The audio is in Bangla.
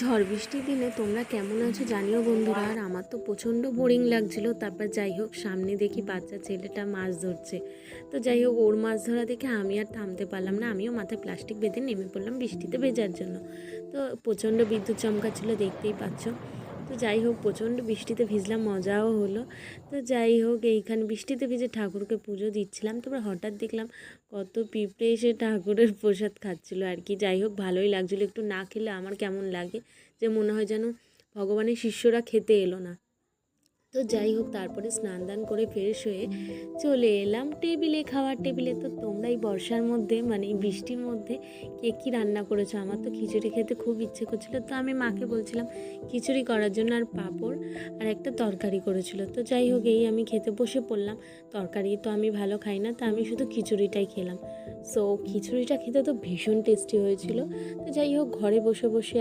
ঝড় বৃষ্টির দিনে তোমরা কেমন আছো জানিও বন্ধুরা। আর আমার তো প্রচণ্ড বোরিং লাগছিল। তারপর যাই হোক সামনে দেখি বাচ্চা ছেলেটা মাছ ধরছে। তো যাই হোক ওর মাছ ধরা দেখে আমি আর থামতে পারলাম না, আমিও মাথায় প্লাস্টিক বেঁধে নেমে পড়লাম বৃষ্টিতে ভেজার জন্য। তো প্রচণ্ড বিদ্যুৎ চমকাচ্ছিল, দেখতেই পাচ্ছ। তো যাই হোক প্রচণ্ড বৃষ্টিতে ভিজলাম, মজাও হলো। তো যাই হোক এইখানে বৃষ্টিতে ভিজে ঠাকুরকে পুজো দিচ্ছিলাম। তারপর হঠাৎ দেখলাম কত পিঁপড়ে এসে ঠাকুরের প্রসাদ খাচ্ছিলো আর কি। যাই হোক ভালোই লাগছিলো, একটু না খেলে আমার কেমন লাগে যে মনে হয় যেন ভগবানের শিষ্যরা খেতে এলো না। তো যাই হোক তারপরে স্নান দান করে ফ্রেশ হয়ে চলে এলাম টেবিলে, খাওয়ার টেবিলে। তো তোমরা এই বর্ষার মধ্যে মানে এই বৃষ্টির মধ্যে কে কী রান্না করেছো? আমার তো খিচুড়ি খেতে খুব ইচ্ছে করছিলো, তো আমি মাকে বলছিলাম খিচুড়ি করার জন্য, আর পাঁপড় আর একটা তরকারি করেছিল। তো যাই হোক এই আমি খেতে বসে পড়লাম। তরকারি তো আমি ভালো খাই না, তো আমি শুধু খিচুড়িটাই খেলাম। সো খিচুড়িটা খেতে তো ভীষণ টেস্টি হয়েছিল। তো যাই হোক ঘরে বসে বসে